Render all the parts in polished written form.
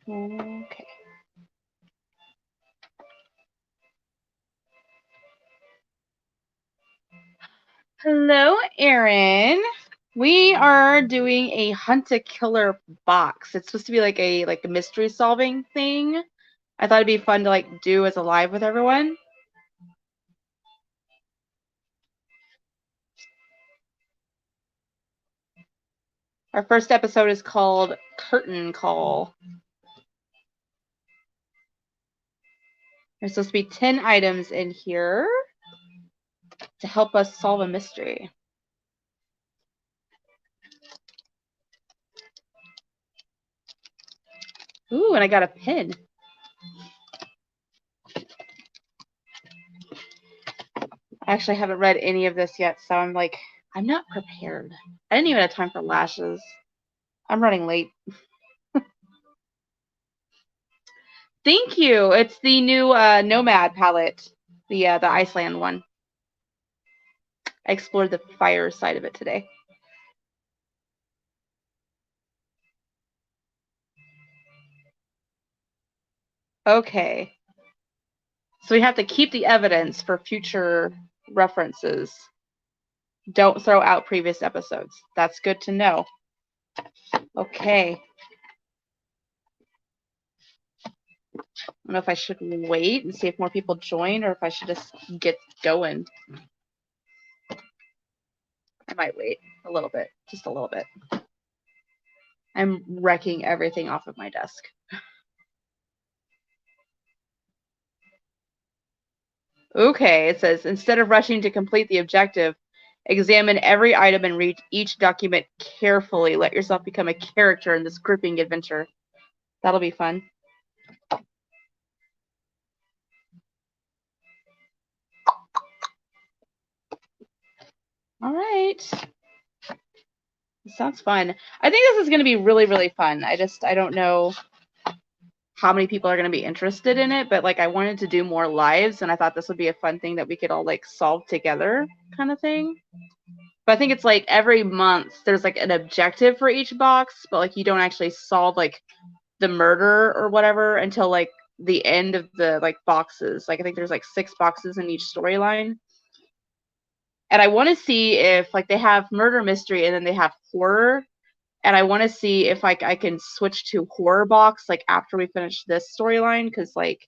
Okay. Hello, Erin. We are doing a hunt a killer box. It's supposed to be like a mystery solving thing. I thought it'd be fun to like do as a live with everyone. Our first episode is called Curtain Call. There's supposed to be 10 items in here to help us solve a mystery. Ooh, and I got a pin. I actually haven't read any of this yet, so I'm not prepared. I didn't even have time for lashes. I'm running late. Thank you. It's the new Nomad palette, the Iceland one. I explored the fire side of it today. Okay. So we have to keep the evidence for future references. Don't throw out previous episodes. That's good to know. Okay. I don't know if I should wait and see if more people join or if I should just get going. I might wait a little bit, just a little bit. I'm wrecking everything off of my desk. Okay, it says, instead of rushing to complete the objective, examine every item and read each document carefully. Let yourself become a character in this gripping adventure. That'll be fun. All right. Sounds fun. I think this is going to be really, really fun. I don't know how many people are going to be interested in it, but like I wanted to do more lives and I thought this would be a fun thing that we could all like solve together kind of thing. But I think it's like every month there's like an objective for each box, but like you don't actually solve like the murder or whatever until like the end of the like boxes. Like I think there's like 6 boxes in each storyline. And I want to see if like they have murder mystery and then they have horror. And I want to see if like I can switch to horror box like after we finish this storyline, because like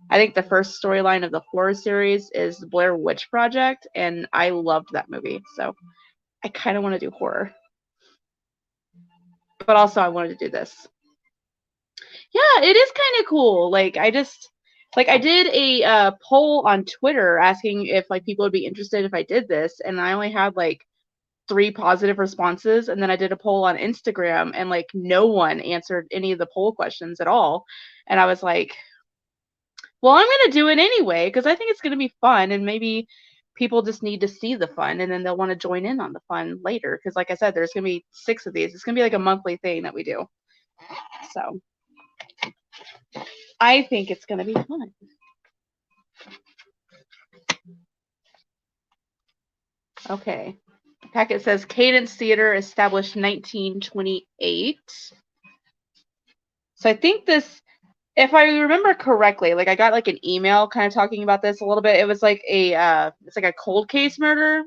I think the first storyline of the horror series is the Blair Witch Project, and I loved that movie. So I kind of want to do horror, but also I wanted to do this. Yeah, it is kind of cool. Like I did a poll on Twitter asking if like people would be interested if I did this, and I only had like 3 positive responses, and then I did a poll on Instagram and like no one answered any of the poll questions at all. And I was like, well, I'm going to do it anyway because I think it's going to be fun, and maybe people just need to see the fun and then they'll want to join in on the fun later, because like I said, there's going to be 6 of these. It's going to be like a monthly thing that we do. So I think it's going to be fun. Okay. Packet says Cadence Theater established 1928. So I think this, if I remember correctly, like I got like an email kind of talking about this a little bit. It was like it's like a cold case murder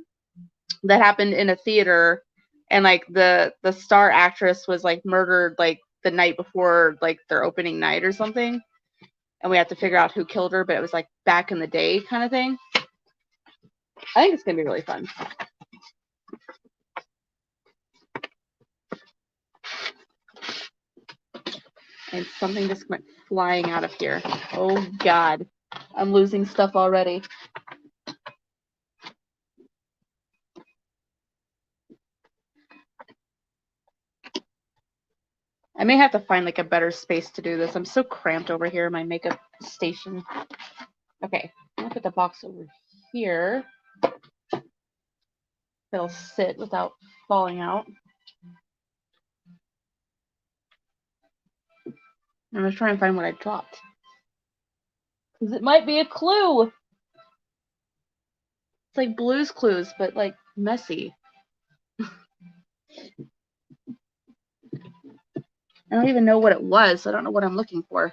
that happened in a theater, and like the star actress was like murdered like the night before like their opening night or something, and we have to figure out who killed her. But it was like back in the day kind of thing. I think it's gonna be really fun. And something just went flying out of here. Oh God, I'm losing stuff already. I may have to find like a better space to do this. I'm so cramped over here in my makeup station. Okay, I'm gonna put the box over here. It'll sit without falling out. I'm gonna try and find what I dropped, because it might be a clue. It's like Blue's Clues, but like messy. I don't even know what it was. So I don't know what I'm looking for.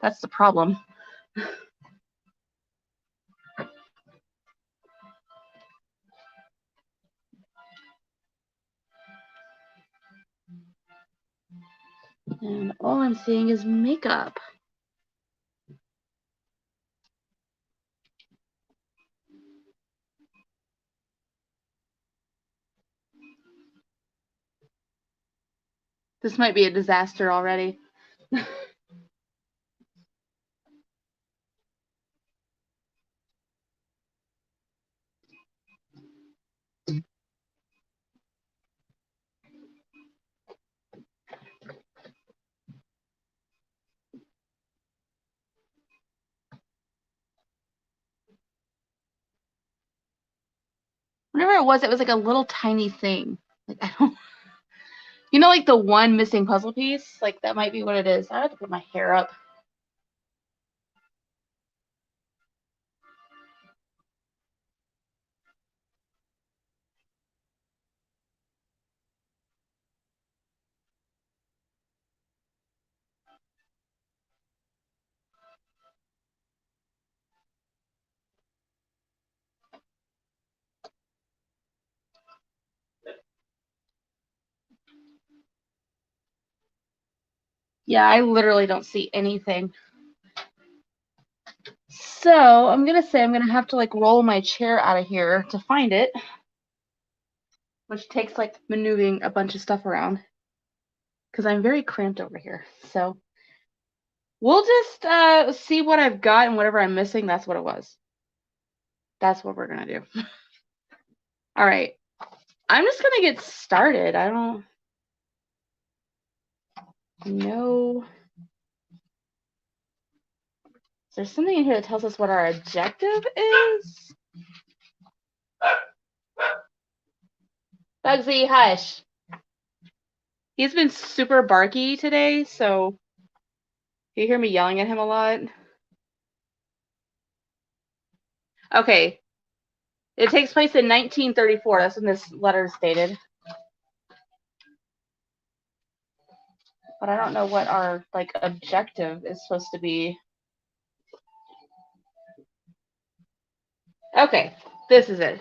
That's the problem. And all I'm seeing is makeup. This might be a disaster already. Whatever it was like a little tiny thing. Like, I don't, you know, like the one missing puzzle piece? Like, that might be what it is. I have to put my hair up. Yeah, I literally don't see anything. So I'm going to say I'm going to have to like roll my chair out of here to find it, which takes like maneuvering a bunch of stuff around because I'm very cramped over here. So we'll just see what I've got, and whatever I'm missing, that's what it was. That's what we're going to do. All right. I'm just going to get started. I don't know. Is there something in here that tells us what our objective is? Bugsy, hush. He's been super barky today, so you hear me yelling at him a lot. Okay. It takes place in 1934. That's when this letter is dated. But I don't know what our like objective is supposed to be. Okay, this is it.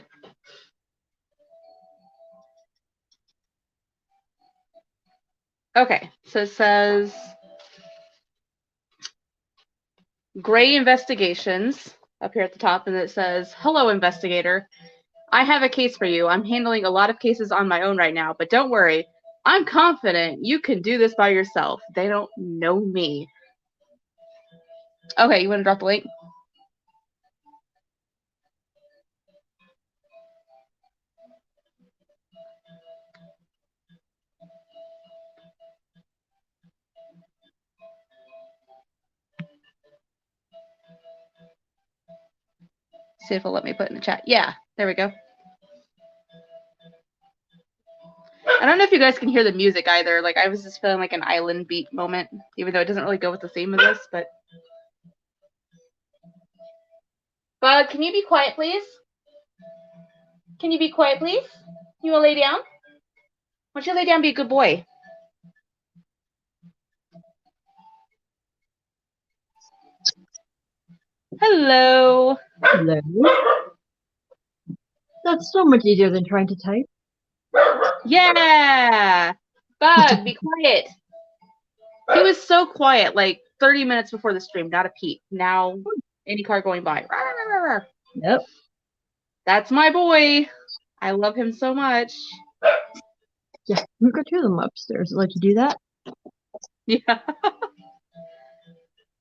Okay, so it says Gray Investigations up here at the top, and it says, "Hello, investigator. I have a case for you. I'm handling a lot of cases on my own right now, but don't worry. I'm confident you can do this by yourself. They don't know me." Okay, you want to drop the link? See if it'll let me put it in the chat. Yeah, there we go. I don't know if you guys can hear the music either. Like, I was just feeling like an island beat moment, even though it doesn't really go with the theme of this, but. Bug, can you be quiet, please? Can you be quiet, please? You want to lay down? Why don't you lay down and be a good boy? Hello. Hello. That's so much easier than trying to type. Yeah. Bug, be quiet. He was so quiet, like 30 minutes before the stream, not a peep. Now, any car going by. Yep. That's my boy. I love him so much. Yeah, we've got two of them upstairs. Let you do that? Yeah.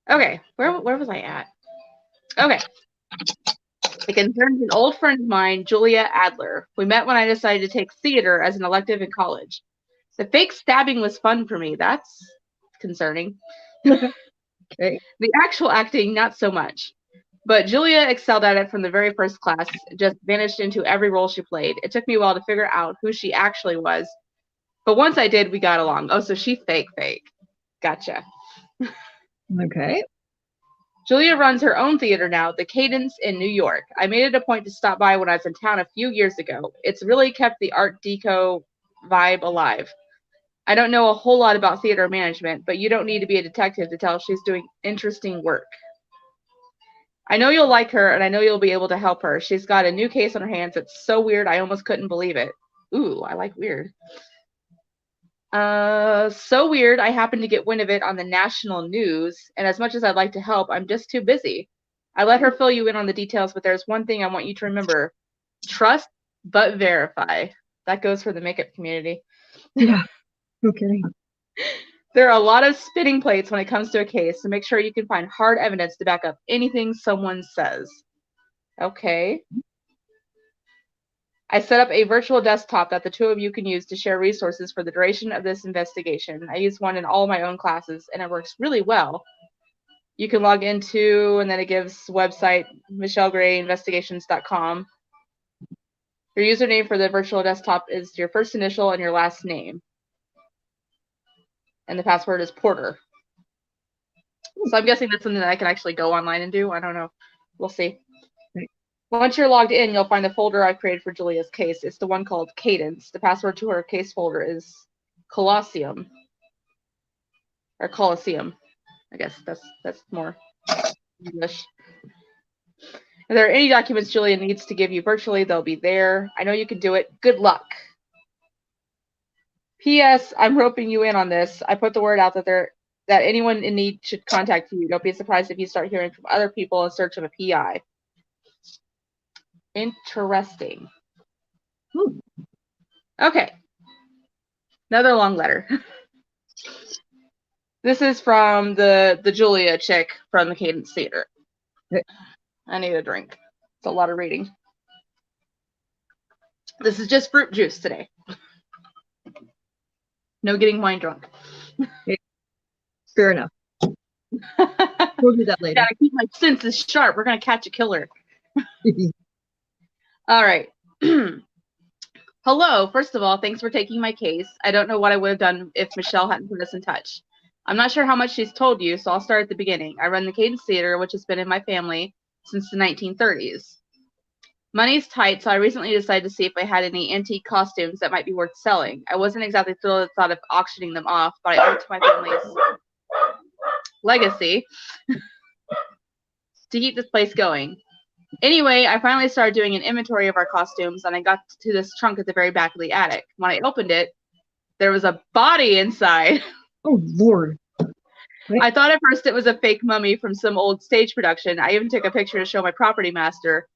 Okay, where was I at? Okay. It concerns an old friend of mine, Julia Adler. We met when I decided to take theater as an elective in college. The fake stabbing was fun for me. That's concerning. Okay. The actual acting, not so much. But Julia excelled at it from the very first class, just vanished into every role she played. It took me a while to figure out who she actually was. But once I did, we got along. Oh, so she's fake. Gotcha. Okay. Julia runs her own theater now, the Cadence in New York. I made it a point to stop by when I was in town a few years ago. It's really kept the Art Deco vibe alive. I don't know a whole lot about theater management, but you don't need to be a detective to tell she's doing interesting work. I know you'll like her, and I know you'll be able to help her. She's got a new case on her hands that's so weird I almost couldn't believe it. Ooh, I like weird. So weird I happened to get wind of it on the national news, and as much as I'd like to help, I'm just too busy. I let her fill you in on the details, but there's one thing I want you to remember. Trust, but verify. That goes for the makeup community. Yeah. Okay. There are a lot of spinning plates when it comes to a case, so make sure you can find hard evidence to back up anything someone says. Okay. I set up a virtual desktop that the two of you can use to share resources for the duration of this investigation. I use one in all my own classes, and it works really well. You can log into, and then it gives website, michellegrayinvestigations.com. Your username for the virtual desktop is your first initial and your last name. And the password is Porter. So I'm guessing that's something that I can actually go online and do. I don't know. We'll see. Right. Once you're logged in, you'll find the folder I created for Julia's case. It's the one called Cadence. The password to her case folder is Colosseum. Or Colosseum. I guess that's more English. If there are any documents Julia needs to give you virtually, they'll be there. I know you can do it. Good luck. P.S. I'm roping you in on this. I put the word out that anyone in need should contact you. Don't be surprised if you start hearing from other people in search of a PI. Interesting. Okay. Another long letter. This is from the Julia chick from the Cadence Theater. I need a drink. It's a lot of reading. This is just fruit juice today. No getting wine drunk. Fair enough. We'll do that later. Gotta keep my senses sharp. We're gonna catch a killer. All right. Hello. First of all, thanks for taking my case. I don't know what I would have done if Michelle hadn't put us in touch. I'm not sure how much she's told you, so I'll start at the beginning. I run the Cadence Theater, which has been in my family since the 1930s. Money's tight, so I recently decided to see if I had any antique costumes that might be worth selling. I wasn't exactly thrilled at the thought of auctioning them off, but I owe it to my family's legacy to keep this place going. Anyway, I finally started doing an inventory of our costumes, and I got to this trunk at the very back of the attic. When I opened it, there was a body inside. Oh, Lord. Right. I thought at first it was a fake mummy from some old stage production. I even took a picture to show my property master.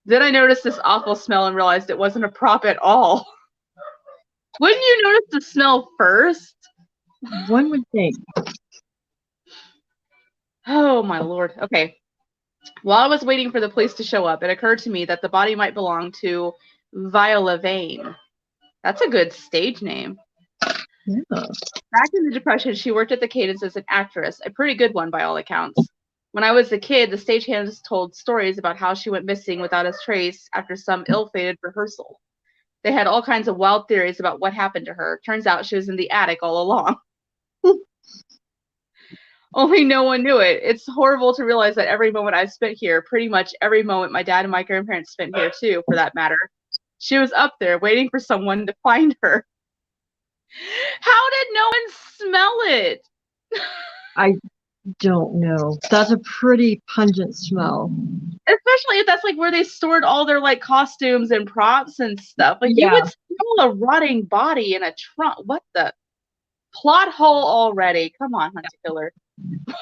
Then I noticed this awful smell and realized it wasn't a prop at all. Wouldn't you notice the smell first? One would think. Oh, my Lord. Okay. While I was waiting for the police to show up, it occurred to me that the body might belong to Viola Vane. That's a good stage name. Yeah. Back in the Depression, she worked at the Cadence as an actress, a pretty good one by all accounts. When I was a kid, the stagehands told stories about how she went missing without a trace after some ill-fated rehearsal. They had all kinds of wild theories about what happened to her. Turns out she was in the attic all along. Only no one knew it. It's horrible to realize that every moment I've spent here, pretty much every moment my dad and my grandparents spent here too, for that matter, she was up there waiting for someone to find her. How did no one smell it? I don't know. That's a pretty pungent smell. Especially if that's like where they stored all their like costumes and props and stuff. Like you would smell a rotting body in a trunk. What the plot hole already? Come on, Hunter Killer.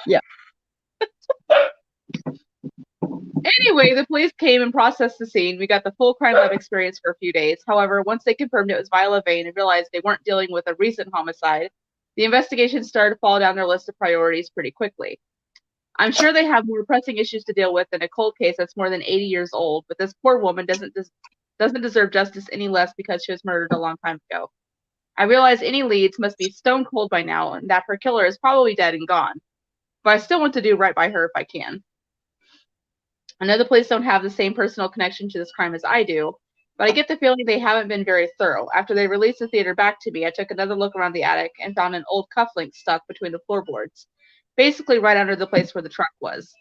Yeah. Anyway, the police came and processed the scene. We got the full crime lab experience for a few days. However, once they confirmed it was Viola Vane and realized they weren't dealing with a recent homicide, the investigation started to fall down their list of priorities pretty quickly. I'm sure they have more pressing issues to deal with than a cold case that's more than 80 years old, but this poor woman doesn't deserve justice any less because she was murdered a long time ago. I realize any leads must be stone cold by now and that her killer is probably dead and gone, but I still want to do right by her if I can. I know the police don't have the same personal connection to this crime as I do, but I get the feeling they haven't been very thorough. After they released the theater back to me, I took another look around the attic and found an old cufflink stuck between the floorboards, basically right under the place where the trunk was.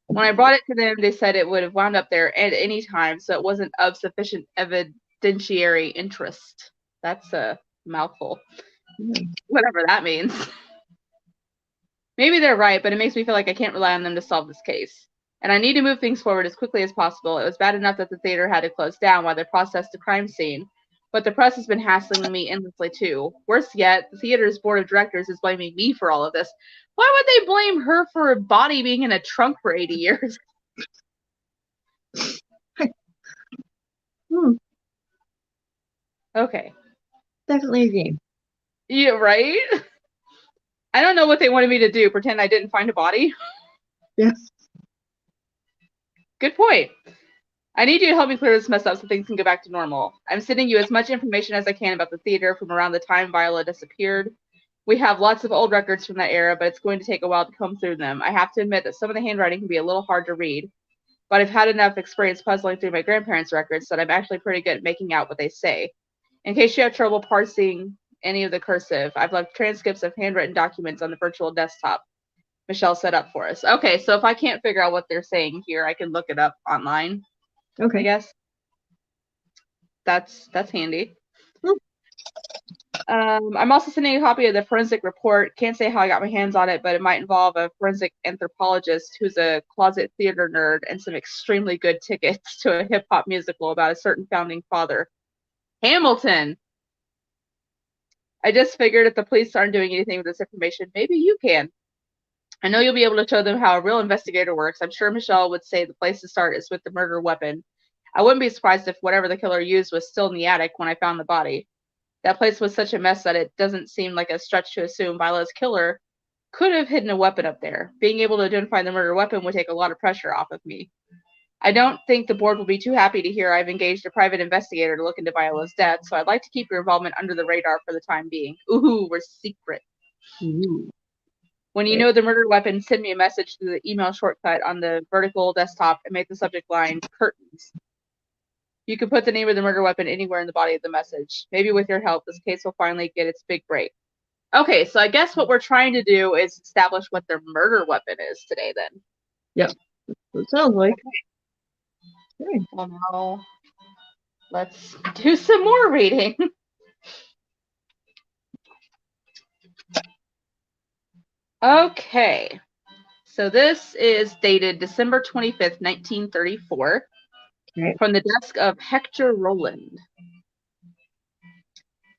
When I brought it to them, they said it would have wound up there at any time, so it wasn't of sufficient evidentiary interest. That's Mouthful. Hmm. Whatever that means. Maybe they're right, but it makes me feel like I can't rely on them to solve this case. And I need to move things forward as quickly as possible. It was bad enough that the theater had to close down while they processed the crime scene, but the press has been hassling me endlessly too. Worse yet, the theater's board of directors is blaming me for all of this. Why would they blame her for a body being in a trunk for 80 years? Hmm. Okay. Definitely a game. Yeah, right? I don't know what they wanted me to do. Pretend I didn't find a body? Yes. Good point. I need you to help me clear this mess up so things can go back to normal. I'm sending you as much information as I can about the theater from around the time Viola disappeared. We have lots of old records from that era, but it's going to take a while to comb through them. I have to admit that some of the handwriting can be a little hard to read, but I've had enough experience puzzling through my grandparents' records that I'm actually pretty good at making out what they say. In case you have trouble parsing any of the cursive, I've left transcripts of handwritten documents on the virtual desktop Michelle set up for us. Okay, so if I can't figure out what they're saying here, I can look it up online, I Okay. guess. That's handy. Hmm. I'm also sending a copy of the forensic report. Can't say how I got my hands on it, but it might involve a forensic anthropologist who's a closet theater nerd and some extremely good tickets to a hip hop musical about a certain founding father. Hamilton! I just figured if the police aren't doing anything with this information, maybe you can. I know you'll be able to show them how a real investigator works. I'm sure Michelle would say the place to start is with the murder weapon. I wouldn't be surprised if whatever the killer used was still in the attic when I found the body. That place was such a mess that it doesn't seem like a stretch to assume Viola's killer could have hidden a weapon up there. Being able to identify the murder weapon would take a lot of pressure off of me. I don't think the board will be too happy to hear I've engaged a private investigator to look into Viola's death, so I'd like to keep your involvement under the radar for the time being. Ooh, we're secret. Ooh. When you know the murder weapon, send me a message through the email shortcut on the vertical desktop and make the subject line curtains. You can put the name of the murder weapon anywhere in the body of the message. Maybe with your help, this case will finally get its big break. Okay, so I guess what we're trying to do is establish what their murder weapon is today then. Yep. It sounds like. Okay. Well, now let's do some more reading. Okay, so this is dated December 25th, 1934, Okay. from the desk of Hector Roland.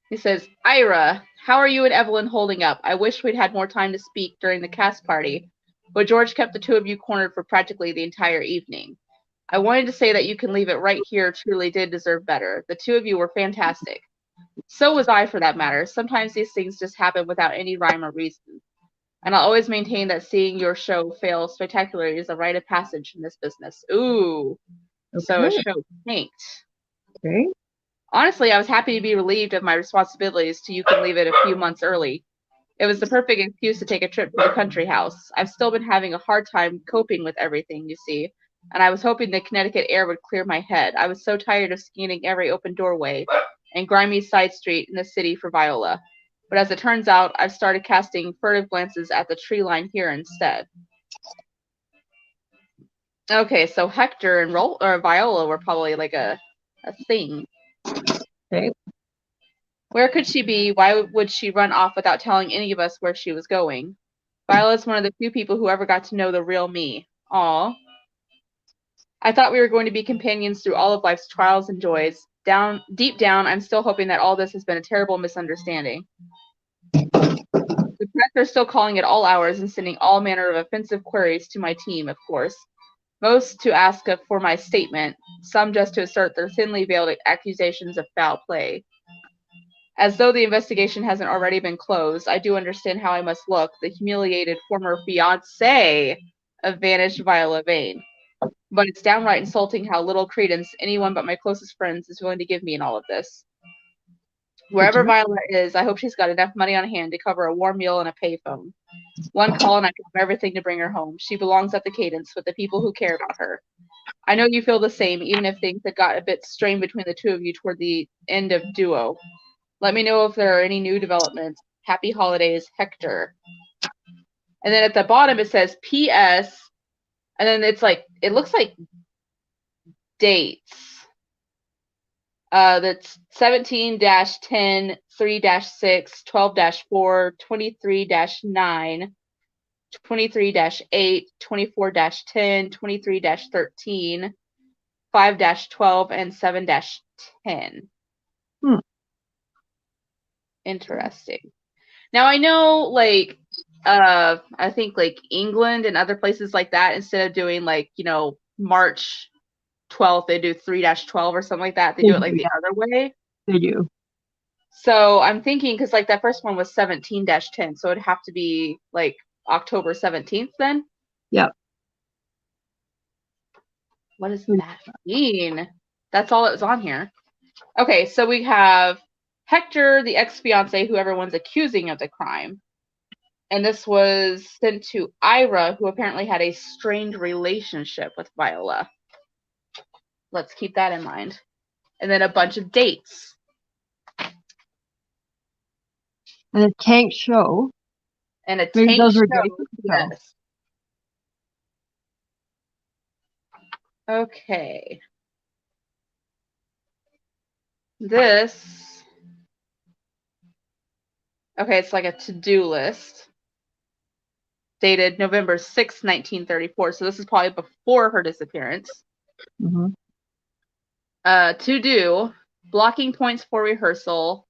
He says, Ira, how are you and Evelyn holding up? I wish we'd had more time to speak during the cast party, but George kept the two of you cornered for practically the entire evening. I wanted to say that you can leave it right here truly did deserve better. The two of you were fantastic. So was I, for that matter. Sometimes these things just happen without any rhyme or reason. And I'll always maintain that seeing your show fail spectacularly is a rite of passage in this business. Ooh. So a Okay. show tanked. Okay. Honestly, I was happy to be relieved of my responsibilities so you can leave it a few months early. It was the perfect excuse to take a trip to the country house. I've still been having a hard time coping with everything, you see, and I was hoping the Connecticut air would clear my head. I was so tired of scanning every open doorway and grimy side street in the city for Viola. But as it turns out, I've started casting furtive glances at the tree line here instead. Okay, so Hector and Viola were probably like a thing. Okay. Where could she be? Why would she run off without telling any of us where she was going? Viola's one of the few people who ever got to know the real me. Aw. I thought we were going to be companions through all of life's trials and joys. Deep down, I'm still hoping that all this has been a terrible misunderstanding. The press are still calling at all hours and sending all manner of offensive queries to my team, of course. Most to ask for my statement, some just to assert their thinly veiled accusations of foul play. As though the investigation hasn't already been closed, I do understand how I must look, the humiliated former fiancé of vanished Viola Vane. But it's downright insulting how little credence anyone but my closest friends is willing to give me in all of this. Wherever Viola is, I hope she's got enough money on hand to cover a warm meal and a payphone. One call and I can have everything to bring her home. She belongs at the Cadence with the people who care about her. I know you feel the same, even if things had got a bit strained between the two of you toward the end of Duo. Let me know if there are any new developments. Happy holidays, Hector. And then at the bottom it says P.S. And then it's like, it looks like dates. That's 17-10, 3-6, 12-4, 23-9, 23-8, 24-10, 23-13, 5-12, and 7-10. Interesting. Now I know, like, I think like England and other places like that, instead of doing like, March 12th, they do 3-12 or something like that. They do it like the other way. They do. So I'm thinking, because like that first one was 17-10, so it'd have to be like October 17th then? Yep. What does that mean? That's all that was on here. Okay, so we have Hector, the ex-fiance, who everyone's accusing of the crime. And this was sent to Ira, who apparently had a strained relationship with Viola. Let's keep that in mind. And then a bunch of dates. And a tank show. And a Maybe tank those show. were dates. Yes. Okay. This. Okay, it's like a to-do list. Dated November 6, 1934. So this is probably before her disappearance. Mm-hmm. To do, blocking points for rehearsal,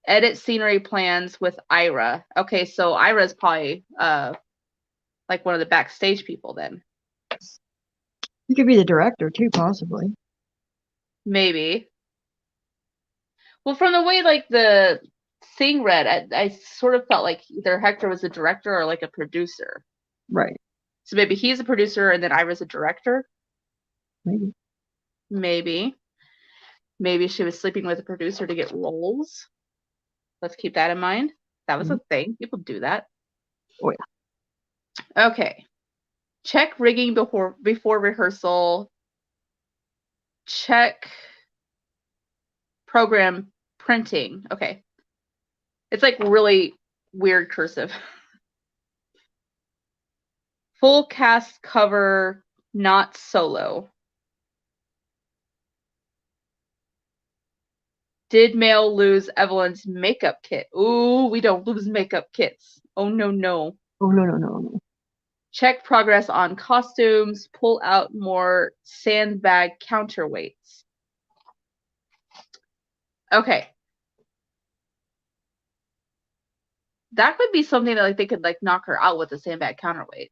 edit scenery plans with Ira. Okay, so Ira's probably like one of the backstage people then. You could be the director too, possibly. Maybe. Well, from the way like the thing read, I sort of felt like either Hector was a director or like a producer. Right. So maybe he's a producer and then Ira's a director. Maybe. Maybe she was sleeping with a producer to get roles. Let's keep that in mind. That was a thing. People do that. Oh, yeah. Okay. Check rigging before rehearsal. Check program printing. Okay. It's like really weird cursive. Full cast cover, not solo. Did Male lose Evelyn's makeup kit? Ooh, we don't lose makeup kits. Oh, no, no. Oh, no. Check progress on costumes. Pull out more sandbag counterweights. Okay. That could be something that like they could like knock her out with a sandbag counterweight.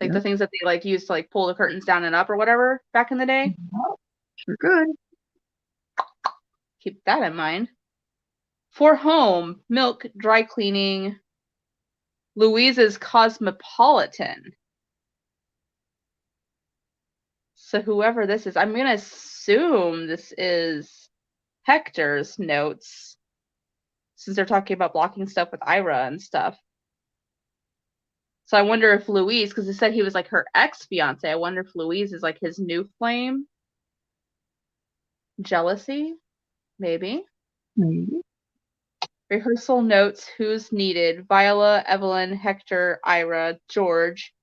Like the things that they like used to like pull the curtains down and up or whatever back in the day. Sure good. Keep that in mind. For home, milk, dry cleaning, Louise's Cosmopolitan. So whoever this is, I'm going to assume this is Hector's notes, since they're talking about blocking stuff with Ira and stuff. So I wonder if Louise, because it said he was like her ex-fiance, I wonder if Louise is like his new flame. Jealousy? Maybe. Rehearsal notes, who's needed. Viola, Evelyn, Hector, Ira, George,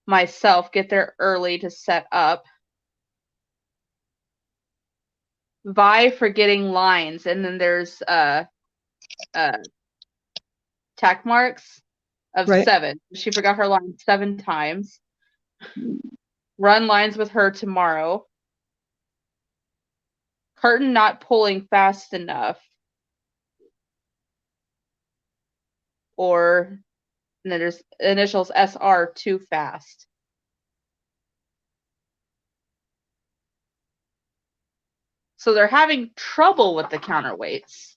myself. Get there early to set up. Vi forgetting lines, and then there's tack marks of 7. She forgot her line 7 times. Run lines with her tomorrow. Curtain not pulling fast enough. Or, and then there's initials SR, too fast. So they're having trouble with the counterweights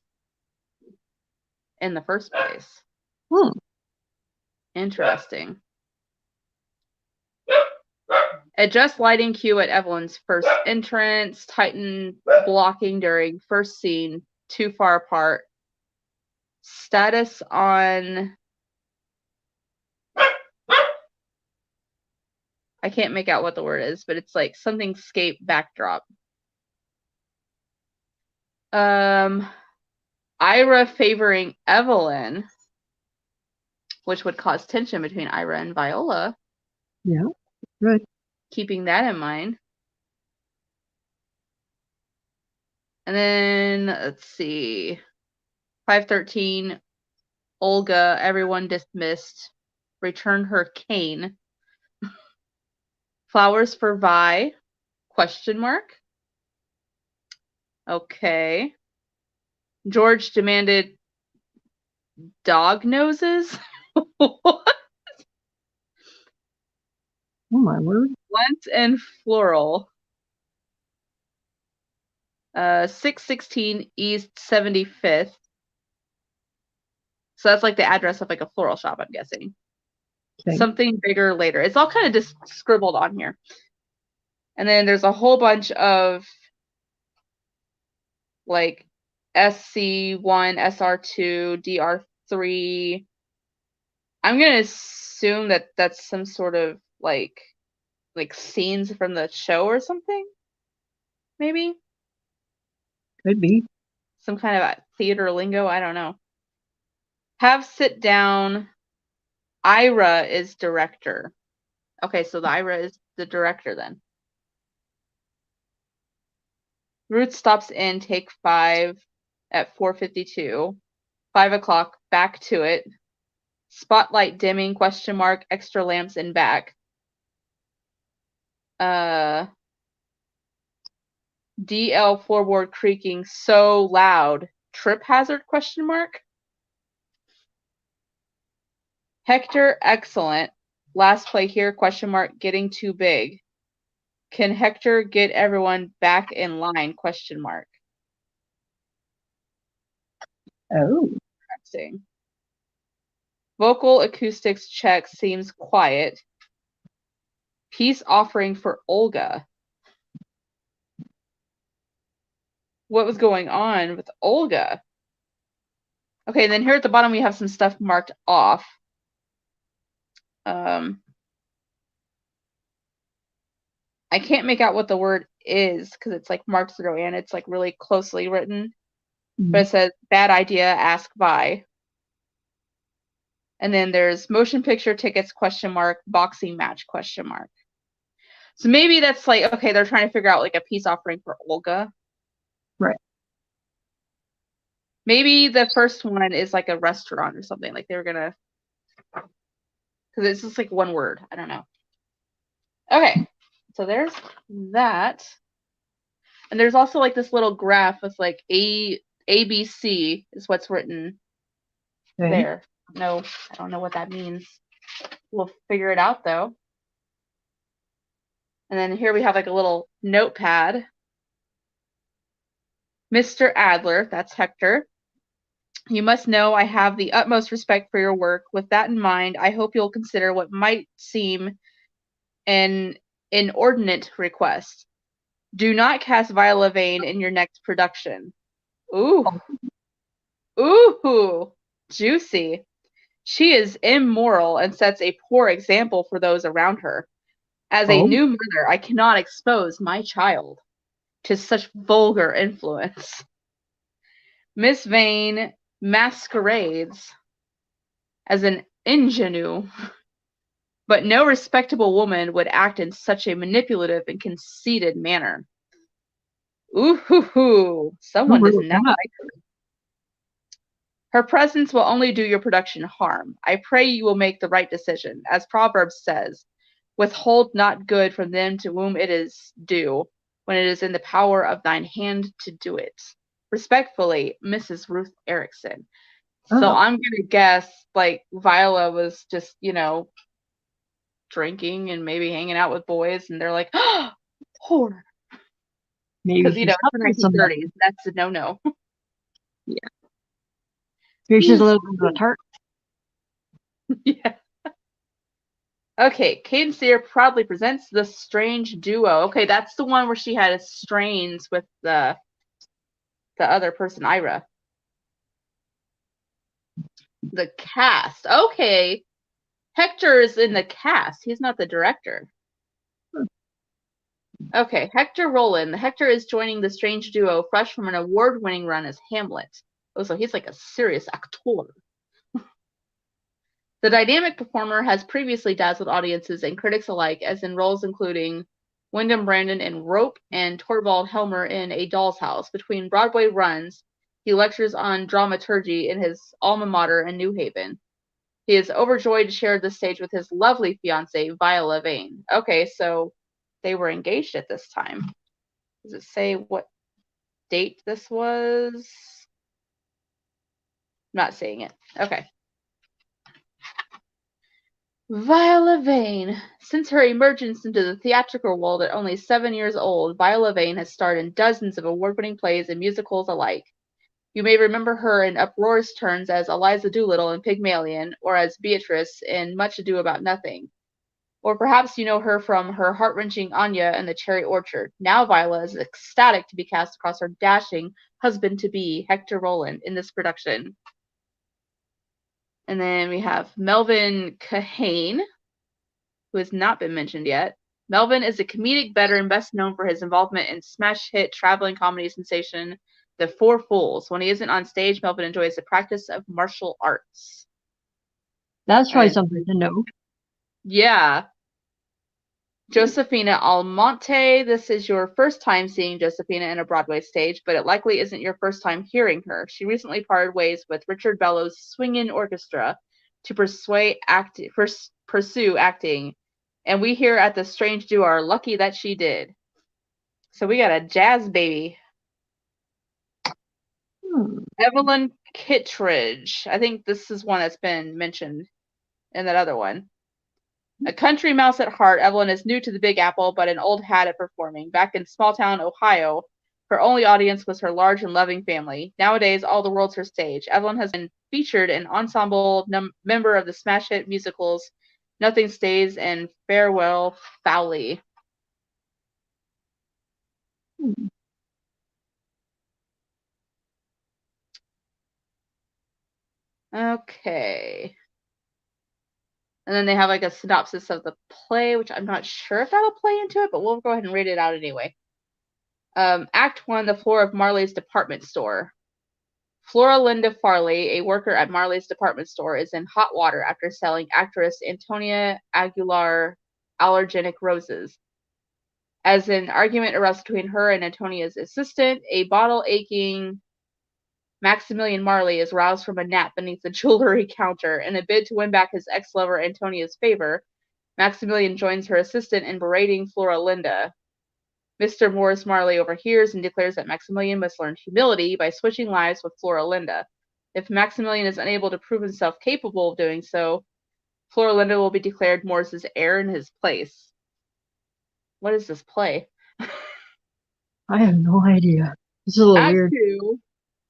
in the first place. Interesting. Adjust lighting cue at Evelyn's first entrance. Tighten blocking during first scene. Too far apart. Status on... I can't make out what the word is, but it's like something scape backdrop. Ira favoring Evelyn, which would cause tension between Ira and Viola. Yeah, good. Keeping that in mind. And then, let's see, 5:13, Olga, everyone dismissed. Return her cane. Flowers for Vi, question mark. Okay. George demanded dog noses. Oh my word. Lent and floral. 616 East 75th. So that's like the address of like a floral shop, I'm guessing. Okay. Something bigger later. It's all kind of just scribbled on here. And then there's a whole bunch of like SC1, SR2, DR3. I'm going to assume that that's some sort of like scenes from the show or something. Maybe Could be. some kind of theater lingo. I don't know. Have sit down. Ira is director. Okay, so the Ira is the director then. Ruth stops in take 5 at 4:52. 5 o'clock, back to it. Spotlight dimming, question mark, extra lamps in back. DL floorboard creaking so loud. Trip hazard, question mark. Hector, excellent. Last play here, question mark, getting too big. Can Hector get everyone back in line, question mark. Oh. Interesting. Vocal acoustics check seems quiet. Peace offering for Olga. What was going on with Olga? Okay, and then here at the bottom we have some stuff marked off. I can't make out what the word is because it's like marked through and it's like really closely written. Mm-hmm. But it says, bad idea, ask Vi. And then there's motion picture tickets, question mark, boxing match, question mark. So maybe that's like, okay, they're trying to figure out like a peace offering for Olga. Right. Maybe the first one is like a restaurant or something. Like they were going to, because it's just like one word. I don't know. Okay. So there's that. And there's also like this little graph with like ABC is what's written there. No, I don't know what that means. We'll figure it out though. And then here we have like a little notepad. Mr. Adler, that's Hector. You must know I have the utmost respect for your work. With that in mind, I hope you'll consider what might seem an inordinate request. Do not cast Viola Vane in your next production. Ooh. Ooh. Juicy. She is immoral and sets a poor example for those around her. As a new mother, I cannot expose my child to such vulgar influence. Miss Vane masquerades as an ingenue, but no respectable woman would act in such a manipulative and conceited manner. Ooh hoo hoo. Someone does not like her. Her presence will only do your production harm. I pray you will make the right decision. As Proverbs says, withhold not good from them to whom it is due, when it is in the power of thine hand to do it. Respectfully, Mrs. Ruth Erickson. So I'm going to guess like Viola was just, drinking and maybe hanging out with boys, and they're like, oh, whore. Because, it's the 1930s. That's a no-no. Yeah. Maybe she's a little bit of a tart. Yeah. Okay, Cadence Theater proudly presents The Strange Duo. Okay, that's the one where she had strains with the other person, Ira. The cast. Okay. Hector is in the cast. He's not the director. Okay, Hector Roland. Hector is joining the Strange Duo, fresh from an award-winning run as Hamlet. Oh, so he's like a serious actor. The dynamic performer has previously dazzled audiences and critics alike, as in roles including Wyndham Brandon in Rope, and Torvald Helmer in A Doll's House. Between Broadway runs, he lectures on dramaturgy in his alma mater in New Haven. He is overjoyed to share the stage with his lovely fiancée, Viola Vane. Okay, so they were engaged at this time. Does it say what date this was? Not seeing it. Okay. Viola Vane. Since her emergence into the theatrical world at only 7 years old, Viola Vane has starred in dozens of award-winning plays and musicals alike. You may remember her in uproarious turns as Eliza Doolittle in Pygmalion, or as Beatrice in Much Ado About Nothing. Or perhaps you know her from her heart-wrenching Anya in The Cherry Orchard. Now Viola is ecstatic to be cast across her dashing husband-to-be, Hector Roland, in this production. And then we have Melvin Kahane, who has not been mentioned yet. Melvin is a comedic veteran best known for his involvement in smash hit traveling comedy sensation The Four Fools. When he isn't on stage, Melvin enjoys the practice of martial arts. That's probably something to know. Yeah. Josefina Almonte. This is your first time seeing Josefina in a Broadway stage, but it likely isn't your first time hearing her. She recently parted ways with Richard Bellow's Swingin' Orchestra to pursue acting, and we here at the Strange Duo are lucky that she did. So we got a jazz baby. Evelyn Kittredge. I think this is one that's been mentioned in that other one. A country mouse at heart, Evelyn is new to the Big Apple, but an old hat at performing. Back in small-town Ohio, her only audience was her large and loving family. Nowadays, all the world's her stage. Evelyn has been featured an ensemble member of the smash hit musicals Nothing Stays and Farewell Fowley. Okay. And then they have like a synopsis of the play, which I'm not sure if that'll play into it, but we'll go ahead and read it out anyway. Act 1, the floor of Marley's department store. Flora Linda Farley, a worker at Marley's department store, is in hot water after selling actress Antonia Aguilar allergenic roses. As an argument erupts between her and Antonia's assistant, a bottle-aching Maximilian Marley is roused from a nap beneath the jewelry counter. In a bid to win back his ex-lover Antonia's favor, Maximilian joins her assistant in berating Flora Linda. Mr. Morris Marley overhears and declares that Maximilian must learn humility by switching lives with Flora Linda. If Maximilian is unable to prove himself capable of doing so, Flora Linda will be declared Morris's heir in his place. What is this play? I have no idea. It's a little Act weird. 2,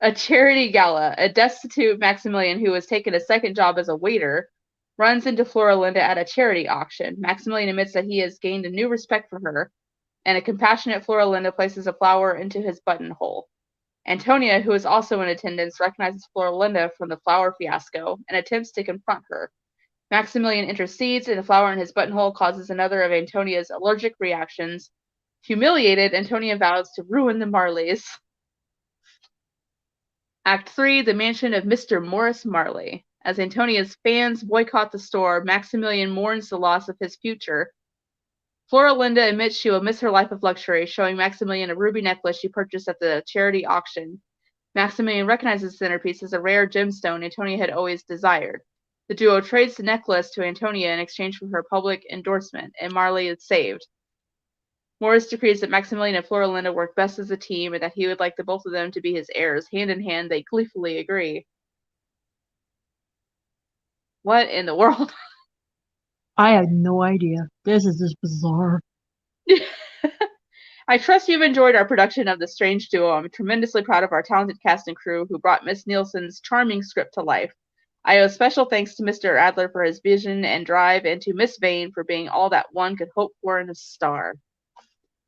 a charity gala. A destitute Maximilian who has taken a second job as a waiter runs into Flora Linda at a charity auction. Maximilian admits that he has gained a new respect for her, and a compassionate Flora Linda places a flower into his buttonhole. Antonia, who is also in attendance, recognizes Flora Linda from the flower fiasco and attempts to confront her. Maximilian intercedes, and the flower in his buttonhole causes another of Antonia's allergic reactions. Humiliated, Antonia vows to ruin the Marleys. Act 3, the mansion of Mr. Morris Marley. As Antonia's fans boycott the store, Maximilian mourns the loss of his future. Flora Linda admits she will miss her life of luxury, showing Maximilian a ruby necklace she purchased at the charity auction. Maximilian recognizes the centerpiece as a rare gemstone Antonia had always desired. The duo trades the necklace to Antonia in exchange for her public endorsement, and Marley is saved. Morris decrees that Maximilian and Flora Linda work best as a team and that he would like the both of them to be his heirs. Hand in hand, they gleefully agree. What in the world? I have no idea. This is just bizarre. I trust you've enjoyed our production of The Strange Duo. I'm tremendously proud of our talented cast and crew who brought Miss Nielsen's charming script to life. I owe special thanks to Mr. Adler for his vision and drive, and to Miss Vane for being all that one could hope for in a star.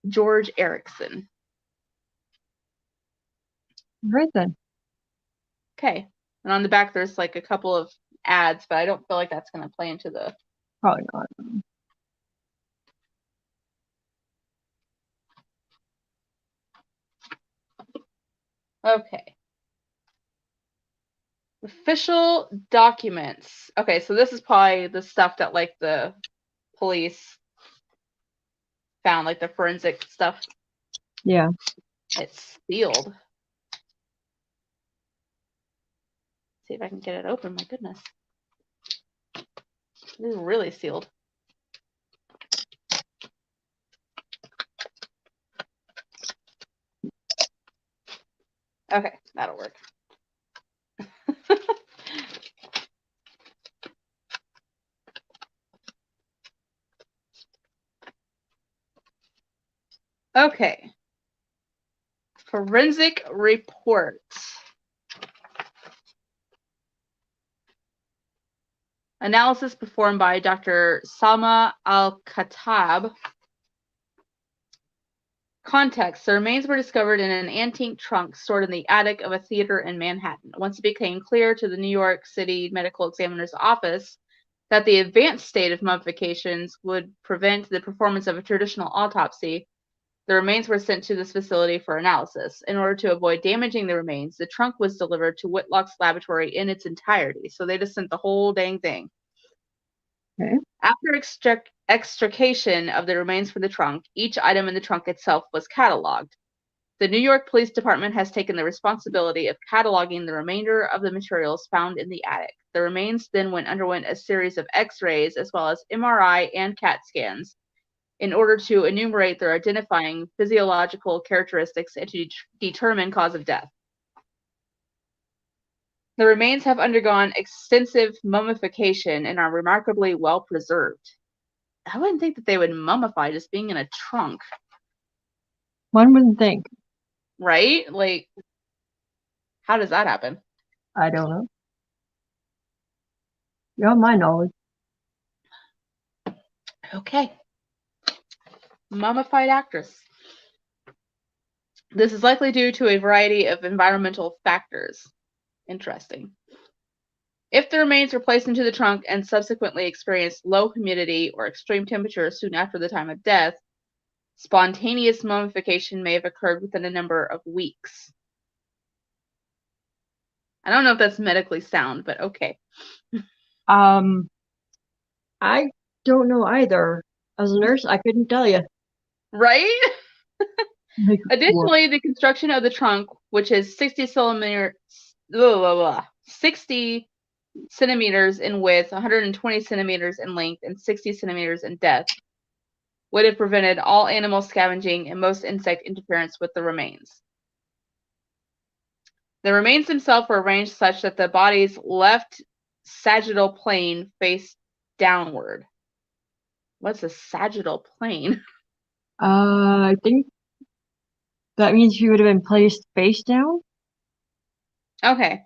George Erickson. Right then. Okay. And on the back, there's like a couple of ads, but I don't feel like that's going to play into the... Probably not. Okay. Official documents. Okay, so this is probably the stuff that like the police found, like the forensic stuff. Yeah. It's sealed. See if I can get it open. My goodness. This is really sealed. Okay, that'll work. Okay. Forensic report. Analysis performed by Dr. Salma Al-Khattab. Context. The remains were discovered in an antique trunk stored in the attic of a theater in Manhattan. Once it became clear to the New York City Medical Examiner's Office that the advanced state of mummifications would prevent the performance of a traditional autopsy, the remains were sent to this facility for analysis. In order to avoid damaging the remains, the trunk was delivered to Whitlock's laboratory in its entirety. So they just sent the whole dang thing. Okay. After extrication of the remains from the trunk, each item in the trunk itself was cataloged. The New York Police Department has taken the responsibility of cataloging the remainder of the materials found in the attic. The remains then underwent a series of X-rays as well as MRI and CAT scans in order to enumerate their identifying physiological characteristics and to determine cause of death. The remains have undergone extensive mummification and are remarkably well preserved. I wouldn't think that they would mummify just being in a trunk. One wouldn't think. Right? Like, how does that happen? I don't know. Beyond my knowledge. Okay. Mummified actress. This is likely due to a variety of environmental factors. Interesting. If the remains were placed into the trunk and subsequently experienced low humidity or extreme temperatures soon after the time of death, spontaneous mummification may have occurred within a number of weeks. I don't know if that's medically sound, but okay. I don't know either. As a nurse, I couldn't tell you. Right? Like, Additionally, the construction of the trunk, which is 60 centimeters in width, 120 centimeters in length, and 60 centimeters in depth, would have prevented all animal scavenging and most insect interference with the remains. The remains themselves were arranged such that the body's left sagittal plane faced downward. What's a sagittal plane? I think that means she would have been placed face down. Okay.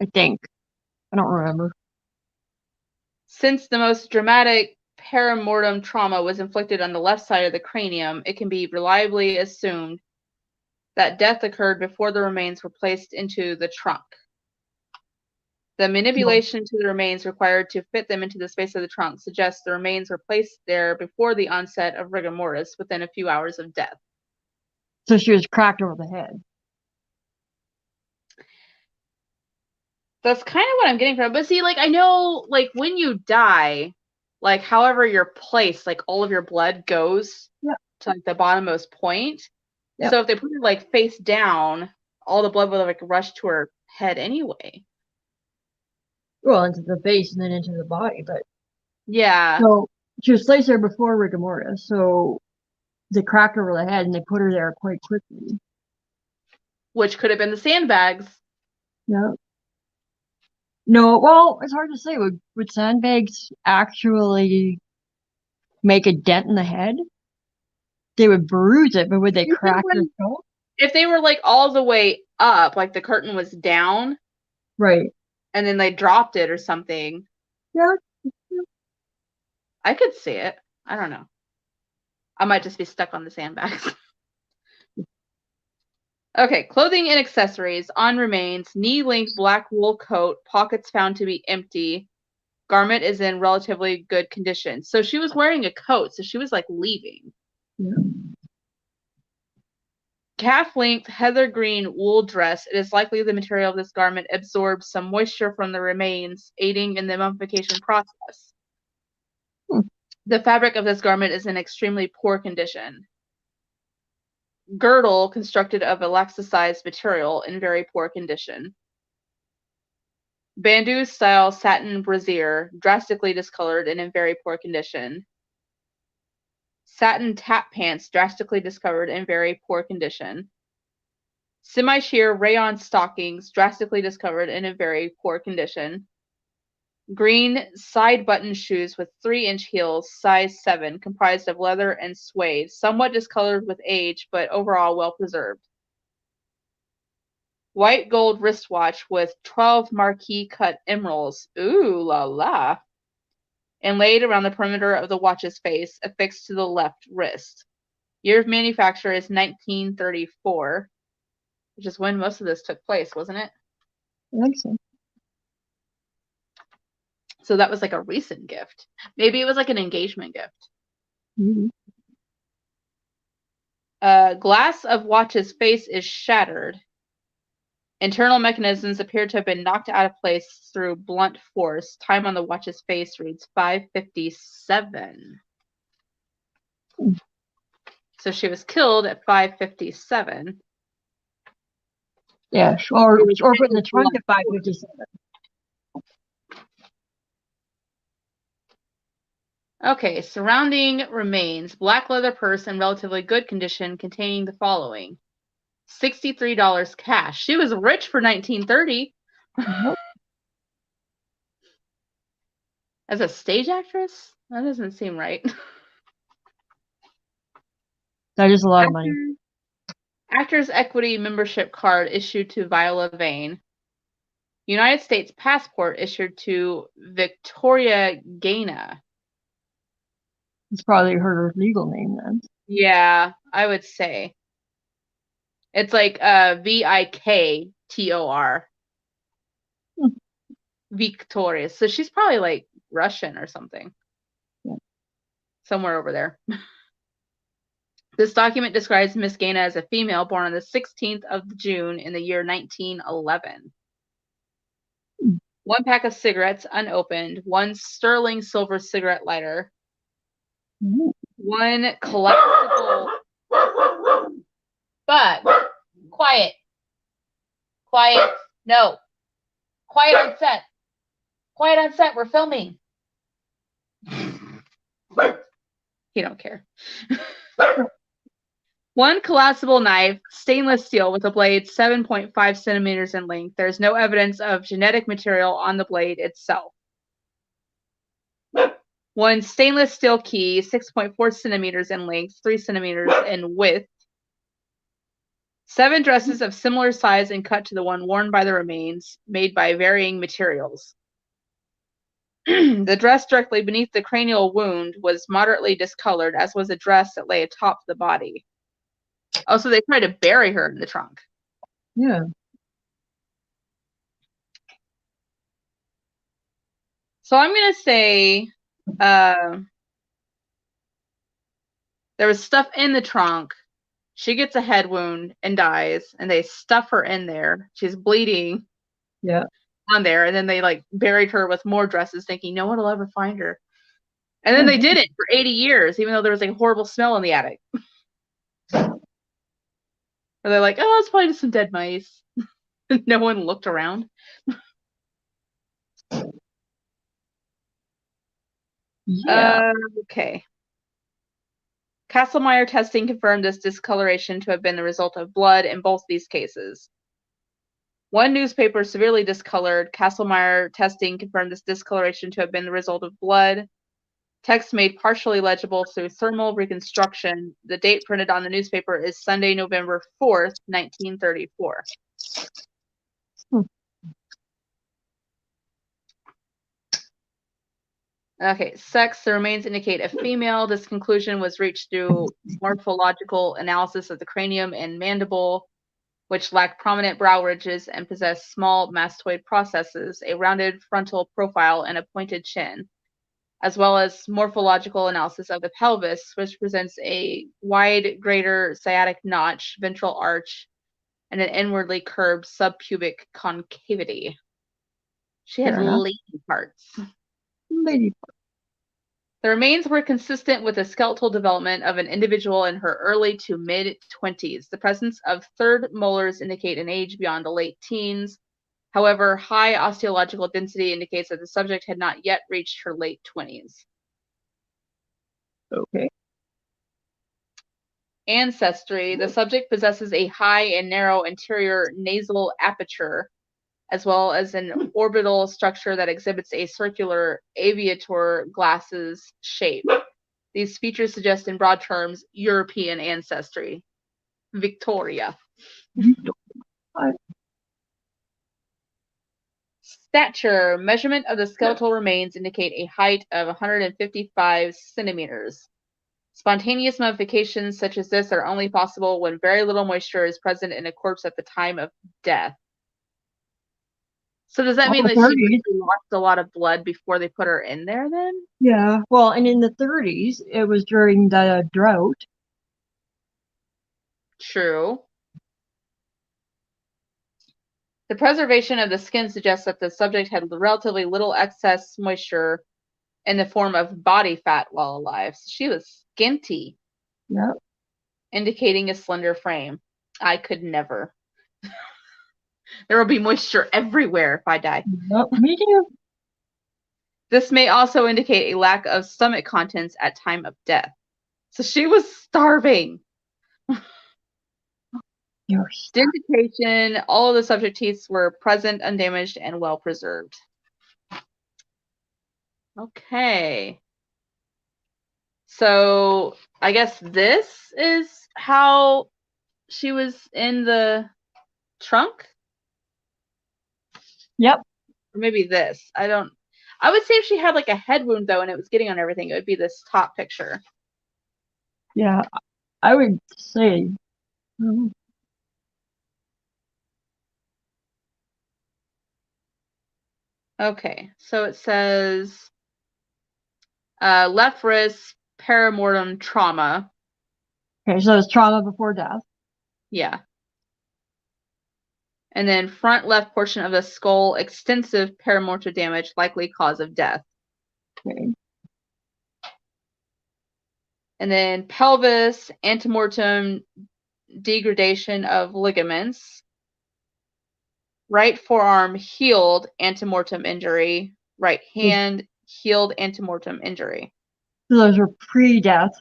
I think. I don't remember. Since the most dramatic perimortem trauma was inflicted on the left side of the cranium, it can be reliably assumed that death occurred before the remains were placed into the trunk. The manipulation to the remains required to fit them into the space of the trunk suggests the remains were placed there before the onset of rigor mortis within a few hours of death. So she was cracked over the head. That's kind of what I'm getting from. But see, like, I know, like, when you die, like, however you're placed, like, all of your blood goes to, like, the bottommost point. Yep. So if they put her, like, face down, all the blood would, like, rush to her head anyway. Well, into the face and then into the body, but Yeah. so she was placed there before rigor mortis, so they cracked her over the head and they put her there quite quickly. Which could have been the sandbags. Yeah. No, well, it's hard to say. Would sandbags actually make a dent in the head? They would bruise it, but would they crack your skull? If they were, like, all the way up, like the curtain was down, right, and then they dropped it or something. Yeah. I could see it. I don't know. I might just be stuck on the sandbags. Okay, clothing and accessories. On remains, knee-length black wool coat, pockets found to be empty. Garment is in relatively good condition. So she was wearing a coat, so she was, like, leaving. Yeah. Calf-length heather green wool dress. It is likely the material of this garment absorbed some moisture from the remains, aiding in the mummification process. The fabric of this garment is in extremely poor condition. Girdle constructed of elasticized material in very poor condition. Bandeau style satin brassiere, drastically discolored and in very poor condition. Satin tap pants, drastically discolored and in very poor condition. Semi-sheer rayon stockings, drastically discolored and in very poor condition. Green side button shoes with 3-inch heels, size 7, comprised of leather and suede, somewhat discolored with age, but overall well preserved. White gold wristwatch with 12 marquee cut emeralds, ooh la la, inlaid around the perimeter of the watch's face, affixed to the left wrist. Year of manufacture is 1934, which is when most of this took place, wasn't it? I think so. So that was like a recent gift. Maybe it was like an engagement gift. Mhm. Glass of watch's face is shattered. Internal mechanisms appear to have been knocked out of place through blunt force. Time on the watch's face reads 5:57. So she was killed at 5:57. Yeah, or put in the trunk at 5:57. Okay, surrounding remains: black leather purse in relatively good condition containing the following: $63 cash. She was rich for 1930. Yep. As a stage actress? That doesn't seem right. That is a lot of money. Actors Equity membership card issued to Viola Vane. United States passport issued to Victoria Gaina. It's probably her legal name then. Yeah, I would say. It's like Viktor. Hmm. Victoria. So she's probably like Russian or something. Yeah. Somewhere over there. This document describes Miss Gaina as a female born on the 16th of June in the year 1911. Hmm. 1 pack of cigarettes unopened, 1 sterling silver cigarette lighter, Mhm. 1 collectible. But quiet. Quiet. No. Quiet on set. Quiet on set. We're filming. You don't care. 1 collapsible knife, stainless steel with a blade 7.5 centimeters in length. There's no evidence of genetic material on the blade itself. 1 stainless steel key, 6.4 centimeters in length, 3 centimeters in width. 7 dresses of similar size and cut to the one worn by the remains, made by varying materials. The dress directly beneath the cranial wound was moderately discolored, as was a dress that lay atop the body. Oh, so they tried to bury her in the trunk. Yeah. So I'm going to say there was stuff in the trunk. She gets a head wound and dies, and they stuff her in there. She's bleeding. Yeah. On there, and then they like buried her with more dresses, thinking no one will ever find her. And then they did it for 80 years, even though there was like a horrible smell in the attic. Or they're like, oh, it's probably just some dead mice. No one looked around. Yeah. Okay. Castlemeyer testing confirmed this discoloration to have been the result of blood in both these cases. 1 newspaper severely discolored. Castlemeyer testing confirmed this discoloration to have been the result of blood. Text made partially legible through thermal reconstruction. The date printed on the newspaper is Sunday, November 4th, 1934. Hmm. Okay, sex. The remains indicate a female. This conclusion was reached through morphological analysis of the cranium and mandible, which lack prominent brow ridges and possess small mastoid processes, a rounded frontal profile, and a pointed chin, as well as morphological analysis of the pelvis, which presents a wide greater sciatic notch, ventral arch, and an inwardly curved subpubic concavity. She had Fair enough. lady parts. Lady. The remains were consistent with the skeletal development of an individual in her early to mid-20s. The presence of third molars indicate an age beyond the late teens. However, high osteological density indicates that the subject had not yet reached her late 20s. Okay. Ancestry. The subject possesses a high and narrow anterior nasal aperture, as well as an orbital structure that exhibits a circular aviator glasses shape. These features suggest, in broad terms, European ancestry. Victoria. Stature. Measurement of the skeletal remains indicate a height of 155 centimeters. Spontaneous mummifications such as this are only possible when very little moisture is present in a corpse at the time of death. So does that mean that she 30s. lost a lot of blood before they put her in there then? Yeah. Well, and in the 30s, it was during the drought. True. The preservation of the skin suggests that the subject had relatively little excess moisture in the form of body fat while alive. So she was skinty. Yep. Indicating a slender frame. I could never. There will be moisture everywhere if I die. Yep. Me too. This may also indicate a lack of stomach contents at time of death. So she was starving. Dentition. All of the subject teeth were present, undamaged, and well preserved. Okay. So I guess this is how she was in the trunk? Yep. Or maybe this. I would say if she had like a head wound though and it was getting on everything, it would be this top picture. Yeah. I would say. Okay. So it says left wrist perimortem trauma. Okay, so it's trauma before death. Yeah. And then front left portion of the skull, extensive perimortem damage, likely cause of death. Okay. And then pelvis, antemortem degradation of ligaments. Right forearm healed, antemortem injury. Right hand healed, antemortem injury. So those were pre-death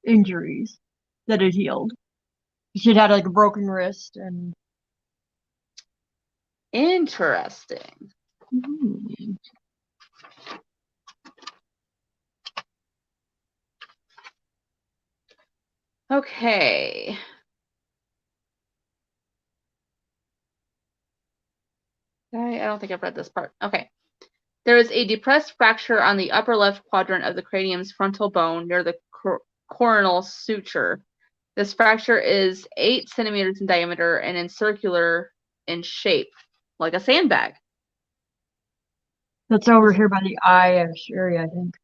injuries that had healed. She'd had like a broken wrist and. Interesting. Okay. I don't think I've read this part. Okay. There is a depressed fracture on the upper left quadrant of the cranium's frontal bone near the coronal suture. This fracture is 8 centimeters in diameter and circular in shape, like a sandbag. That's over here by the eye-ish area, I think.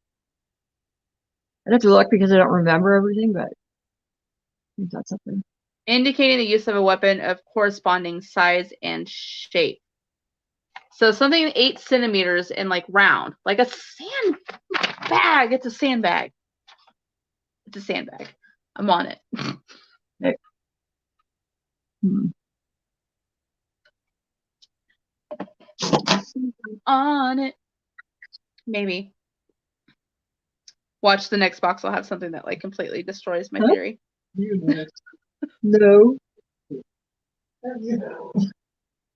I'd have to look because I don't remember everything, but I think that's up there. Indicating the use of a weapon of corresponding size and shape. So something 8 centimeters and like round, like a sandbag. It's a sandbag. It's a sandbag. I'm on it. Okay. On it. Maybe. Watch the next box. I'll have something that like completely destroys my theory. No.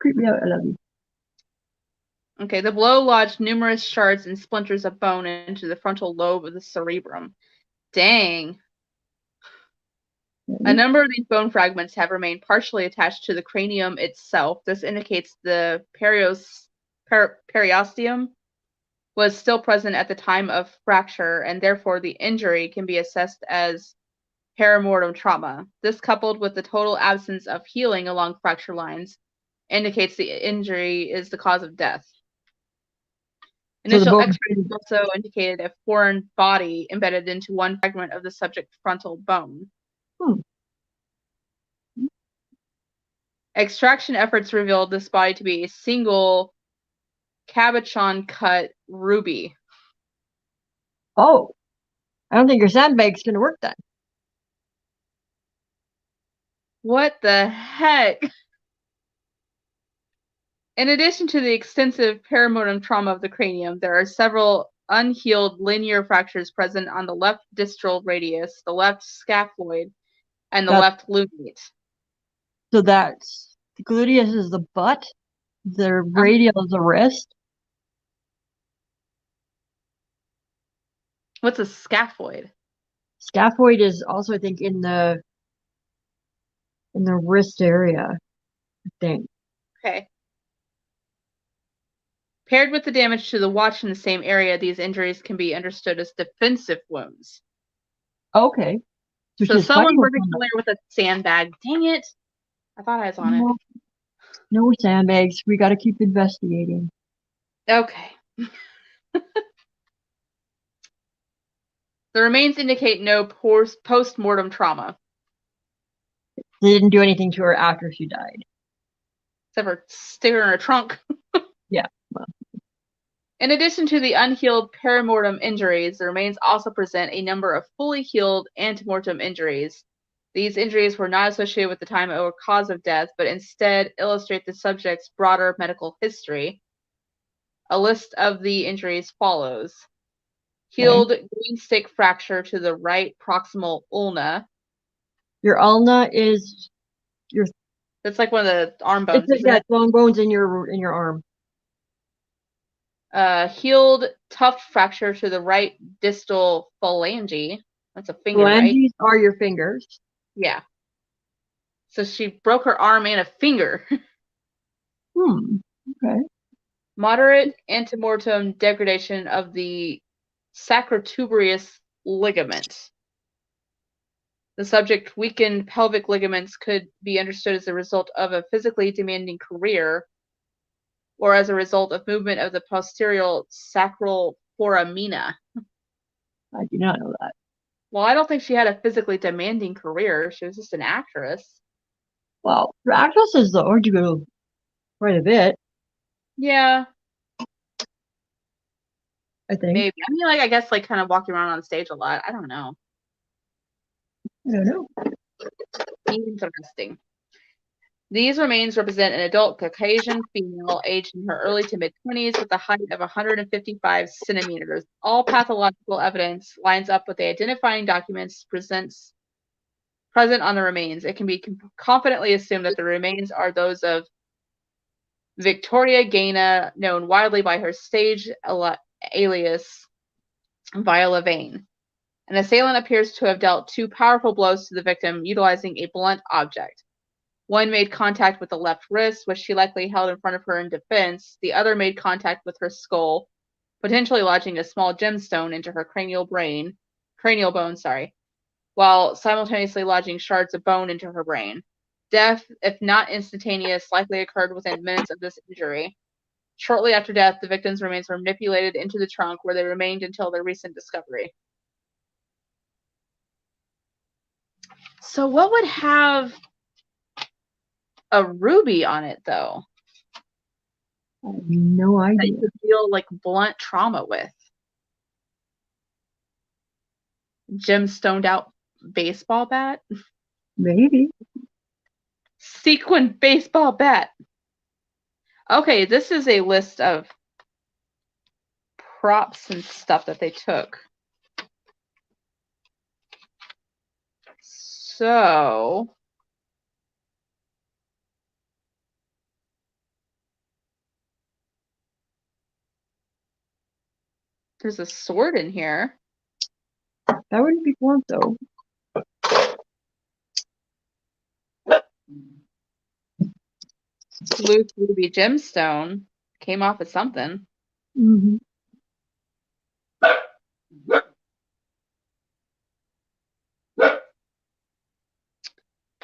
Creep me out. I love you. Okay, the blow lodged numerous shards and splinters of bone into the frontal lobe of the cerebrum. Dang. A number of these bone fragments have remained partially attached to the cranium itself. This indicates the periosteum was still present at the time of fracture, and therefore the injury can be assessed as perimortem trauma. This, coupled with the total absence of healing along fracture lines, indicates the injury is the cause of death. Initial X-rays also indicated a foreign body embedded into one fragment of the subject's frontal bone. Extraction efforts revealed this body to be a single cabochon cut ruby. Oh, I don't think your sandbag's gonna work then. What the heck? In addition to the extensive perimortem trauma of the cranium, there are several unhealed linear fractures present on the left distal radius, the left scaphoid, and the That left lunate. so that's the gluteus is the butt, the radial is the wrist. What's a scaphoid? Scaphoid is also, I think, in the wrist area, I think. Okay. Paired with the damage to the watch in the same area, these injuries can be understood as defensive wounds. Okay. So So she's someone fighting with were to kill her with a sandbag. Dang it. I thought I was on it. no, no sandbags. We gotta keep investigating. Okay. The remains indicate no post-mortem trauma, They didn't do anything to her after she died. except for stick her in her trunk. Yeah. Well, In addition to the unhealed perimortem injuries, the remains also present a number of fully healed antemortem injuries. These injuries were not associated with the time or cause of death, but instead illustrate the subject's broader medical history. A list of the injuries follows. okay. Healed green stick fracture to the right proximal ulna. Your ulna is your That's like one of the arm it's bones, like isn't that it? long bones in your arm. Healed tuft fracture to the right distal phalange. That's a finger, right? Phalanges are your fingers. Yeah. So she broke her arm and a finger. Okay. Moderate antemortem degradation of the sacrotuberous ligament. The subject weakened pelvic ligaments could be understood as a result of a physically demanding career or as a result of movement of the posterior sacral foramina. I do not know that. Well, I don't think she had a physically demanding career. She was just an actress. Well, for actresses though, you go quite a bit, Yeah, I think. maybe. I mean, like, I guess, like, kind of walking around on stage a lot. I don't know. I don't know. Interesting. These remains represent an adult Caucasian female aged in her early to mid-20s with a height of 155 centimeters. All pathological evidence lines up with the identifying documents present on the remains. It can be confidently assumed that the remains are those of Victoria Gaynor, known widely by her stage alias Viola Vane. An assailant appears to have dealt two powerful blows to the victim utilizing a blunt object. One made contact with the left wrist, which she likely held in front of her in defense. The other made contact with her skull, potentially lodging a small gemstone into her cranial bone, while simultaneously lodging shards of bone into her brain. Death, if not instantaneous, likely occurred within minutes of this injury. Shortly after death, the victim's remains were manipulated into the trunk where they remained until their recent discovery. So what would have a ruby on it, though, I have no that you idea. could feel like blunt trauma with? Gemstoned out baseball bat? Maybe. Sequin baseball bat. Okay, this is a list of props and stuff that they took. So there's a sword in here. That wouldn't be blunt though. Loose ruby gemstone. Came off of something. Mm-hmm.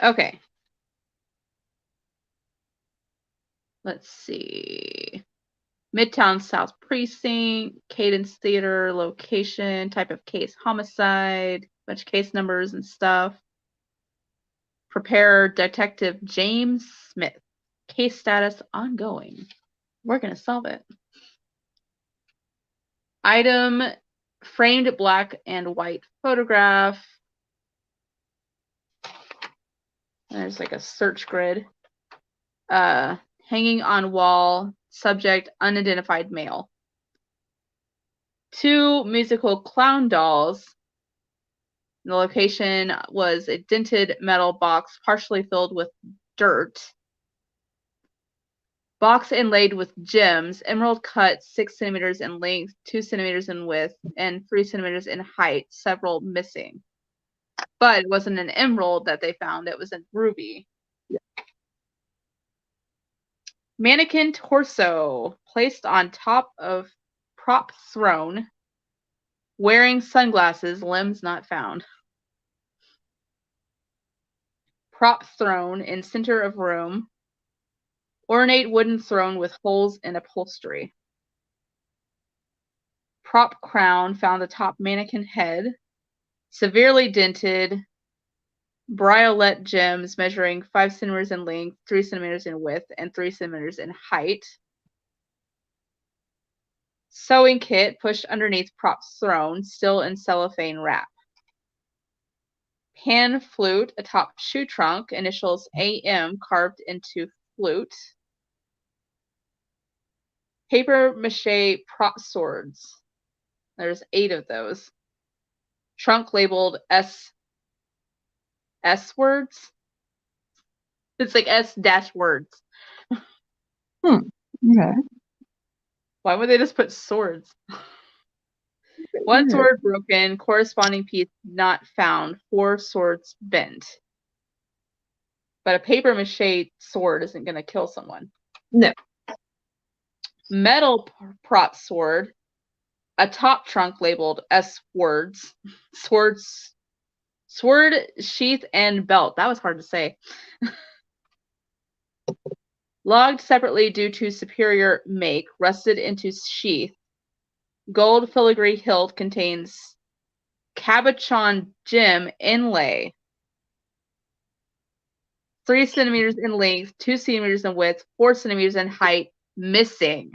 Okay. Let's see. Midtown South Precinct, Cadence Theater, location, type of case, homicide, bunch of case numbers and stuff. Prepare Detective James Smith. Case status ongoing. We're going to solve it. Item Framed black and white photograph. There's like a search grid. Hanging on wall, subject unidentified male. 2 musical clown dolls. The location was a dented metal box partially filled with dirt. Box inlaid with gems, emerald cut 6 centimeters in length, 2 centimeters in width, and 3 centimeters in height, several missing. But it wasn't an emerald that they found, it was a ruby. Mannequin torso placed on top of prop throne, wearing sunglasses, limbs not found. Prop throne in center of room, ornate wooden throne with holes in upholstery. Prop crown found atop mannequin head, severely dented, briolette gems measuring 5 centimeters in length, 3 centimeters in width, and 3 centimeters in height. Sewing kit pushed underneath prop throne, still in cellophane wrap. Pan flute atop shoe trunk, initials AM carved into flute. Paper mache prop swords. There's 8 of those. Trunk labeled S words. It's like S dash words. Okay. Why would they just put swords? 1 sword broken, corresponding piece not found, 4 swords bent. But a paper mache sword isn't going to kill someone. No. Metal prop sword, a top trunk labeled S words, sword, sheath, and belt. That was hard to say. Logged separately due to superior make, rusted into sheath. Gold filigree hilt contains cabochon gem inlay. 3 centimeters in length, 2 centimeters in width, 4 centimeters in height, missing.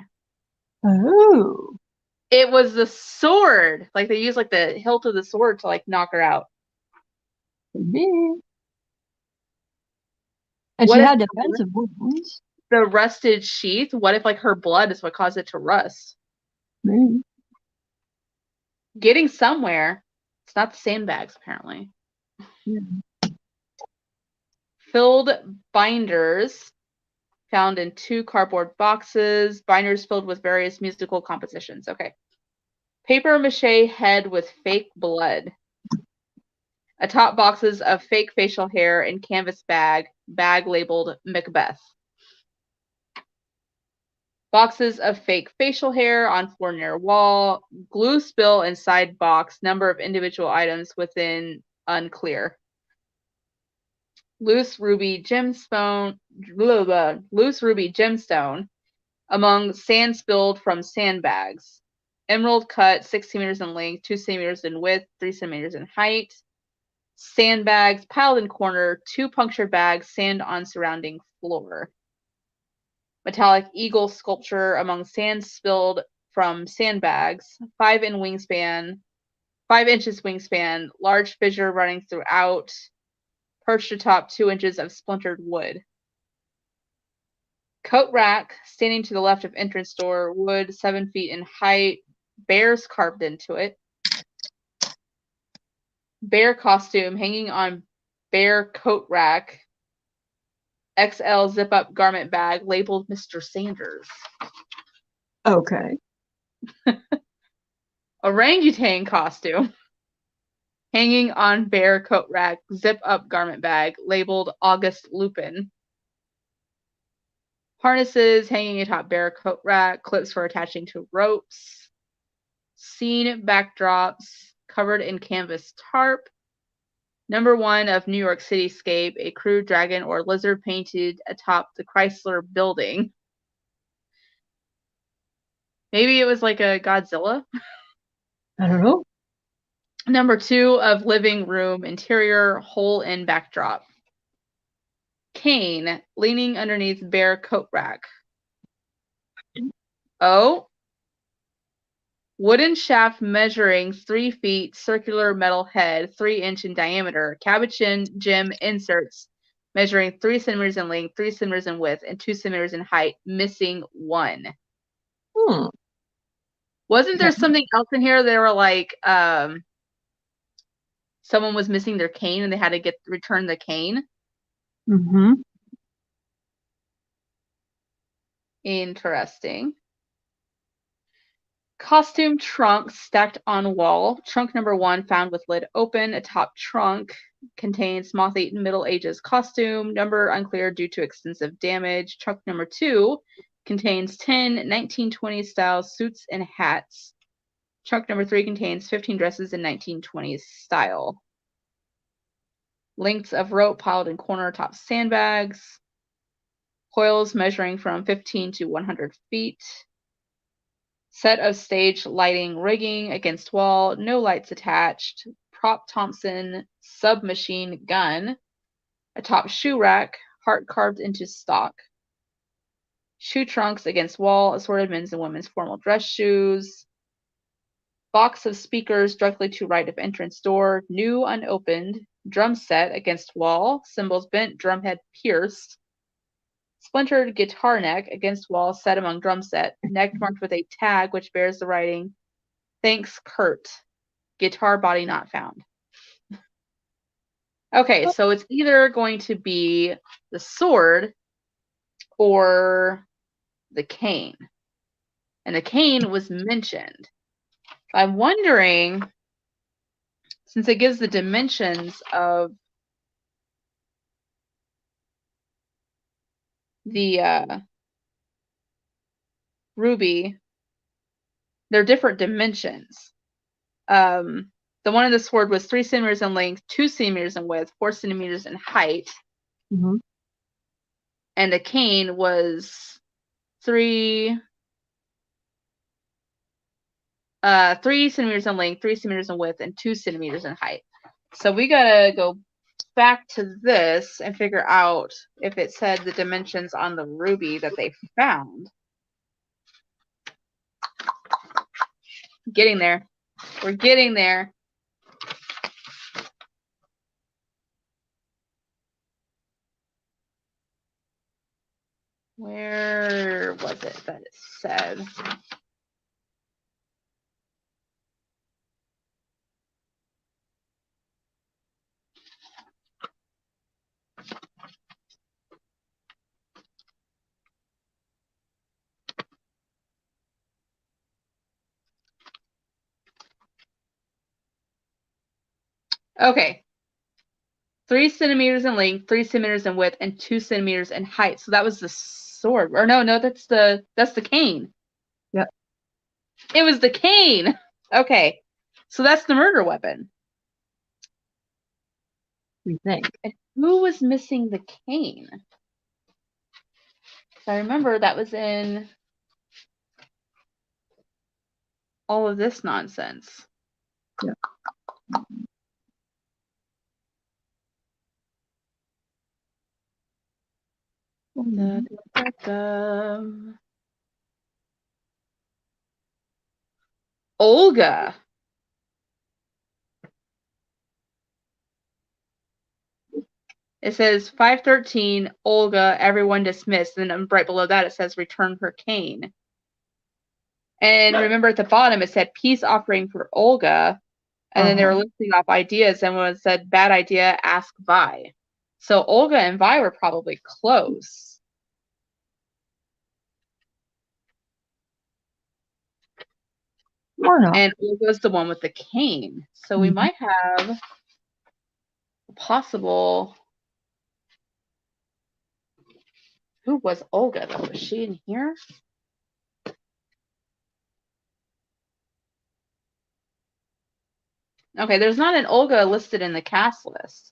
Oh. It was the sword. Like they used like the hilt of the sword to like knock her out. Maybe. And What she if had defensive wounds. the rusted sheath? What if like her blood is what caused it to rust? Maybe. Getting somewhere. It's not the sandbags, apparently. Yeah. Filled binders found in 2 cardboard boxes. Binders filled with various musical compositions. Okay. Paper mache head with fake blood. Atop boxes of fake facial hair in canvas bag labeled Macbeth. Boxes of fake facial hair on floor near wall. Glue spill inside box. Number of individual items within unclear. Loose ruby gemstone among sand spilled from sandbags. Emerald cut 6 centimeters in length, 2 centimeters in width, 3 centimeters in height. Sandbags piled in corner, 2 punctured bags, sand on surrounding floor. Metallic eagle sculpture among sand spilled from sandbags, 5 inches wingspan, large fissure running throughout, perched atop 2 inches of splintered wood. Coat rack standing to the left of entrance door, wood 7 feet in height, bears carved into it. Bear costume hanging on bear coat rack. XL zip-up garment bag labeled Mr. Sanders. Okay. Orangutan costume hanging on bear coat rack, zip-up garment bag labeled August Lupin. Harnesses hanging atop bear coat rack, clips for attaching to ropes. Scene backdrops covered in canvas tarp. Number 1 of New York Cityscape, a crude dragon or lizard painted atop the Chrysler building. Maybe it was like a Godzilla. I don't know. Number 2 of living room interior, hole in backdrop. Cane leaning underneath bear coat rack. Oh. Wooden shaft measuring 3 feet, circular metal head, 3-inch in diameter. Cabochon gem inserts measuring 3 centimeters in length, 3 centimeters in width, and 2 centimeters in height, missing 1. Wasn't there something else in here? They were like, someone was missing their cane and they had to return the cane. Mm-hmm. Interesting. Costume trunk stacked on wall. Trunk number 1 found with lid open. A top trunk contains moth-eaten Middle Ages costume. Number unclear due to extensive damage. Trunk number 2 contains 10 1920s style suits and hats. Trunk number 3 contains 15 dresses in 1920s style. Lengths of rope piled in corner top sandbags. Coils measuring from 15 to 100 feet. Set of stage lighting rigging against wall, no lights attached. Prop Thompson submachine gun. A top shoe rack, heart carved into stock. Shoe trunks against wall, assorted men's and women's formal dress shoes. Box of speakers directly to right of entrance door, new unopened. Drum set against wall, cymbals bent, drumhead pierced. Splintered guitar neck against wall set among drum set, neck marked with a tag which bears the writing, "Thanks, Kurt. Guitar body not found." Okay, so it's either going to be the sword or the cane. And the cane was mentioned. I'm wondering, since it gives the dimensions of the ruby, they're different dimensions. The one in the sword was 3 centimeters in length, 2 centimeters in width, 4 centimeters in height. Mm-hmm. And the cane was 3 centimeters in length, 3 centimeters in width, and 2 centimeters in height. So we gotta go back to this and figure out if it said the dimensions on the ruby that they found. Getting there. We're getting there. Where was it that it said? Okay. 3 centimeters in length, 3 centimeters in width, and 2 centimeters in height. So that was the sword. Or no, that's the cane. Yep. It was the cane. Okay. So that's the murder weapon. We think. And who was missing the cane? So I remember that was in all of this nonsense. Yeah. Da, da, da. Olga. It says 513, Olga, everyone dismissed. And then right below that, it says return her cane. And remember at the bottom, it said peace offering for Olga. And then they were listing off ideas. And when it said bad idea, ask Vi. So Olga and Vi were probably close. Or not. And Olga's the one with the cane. So we might have a possible. Who was Olga though? Was she in here? Okay, there's not an Olga listed in the cast list.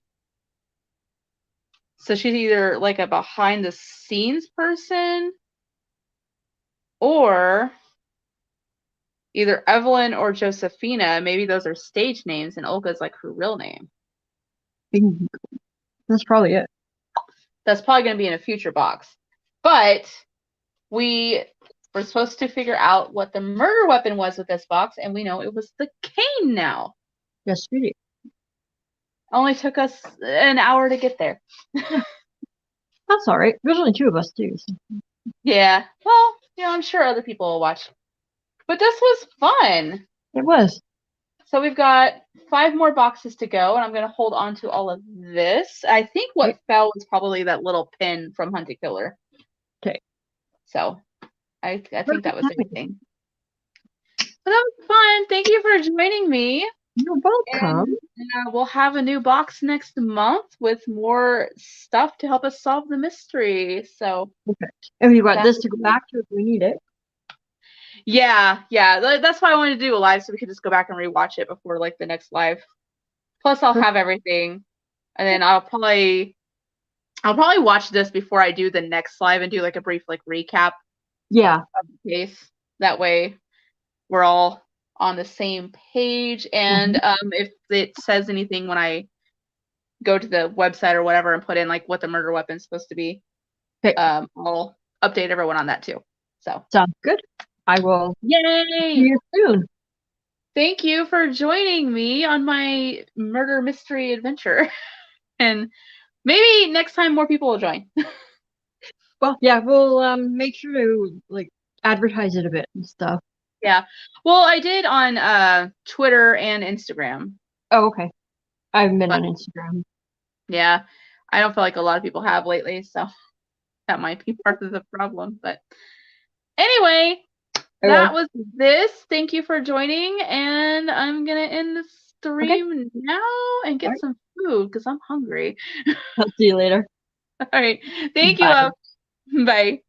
So she's either like a behind the scenes person or either Evelyn or Josephina. Maybe those are stage names and Olga's like her real name. That's probably it. That's probably going to be in a future box. But we We're supposed to figure out what the murder weapon was with this box, and we know it was the cane now. Yes, we did. Only took us an hour to get there. That's all right. There's only two of us too. So. Yeah. Well, I'm sure other people will watch. But this was fun. It was. So we've got 5 more boxes to go, and I'm going to hold on to all of this. I think what fell was probably that little pin from Hunt a Killer. Okay. So I think that was everything. But that was fun. Thank you for joining me. You're welcome. And we'll have a new box next month with more stuff to help us solve the mystery. So okay. And we've got this to go back to if we need it. Yeah. That's why I wanted to do a live, so we could just go back and rewatch it before like the next live. Plus, I'll have everything, and then I'll probably watch this before I do the next live and do like a brief like recap. Yeah. Of the case. That way, we're all on the same page. And if it says anything when I go to the website or whatever and put in like what the murder weapon's supposed to be, I'll update everyone on that too. So sounds good. I will. Yay! See you soon. Thank you for joining me on my murder mystery adventure. And maybe next time more people will join. Well, yeah, we'll make sure to like advertise it a bit and stuff. Yeah. Well, I did on Twitter and Instagram. Oh, okay. I haven't been on Instagram. Yeah. I don't feel like a lot of people have lately, so that might be part of the problem. But anyway, that was this. Thank you for joining, and I'm gonna end the stream now and get some food because I'm hungry. I'll see you later. All right. Thank you. Bye.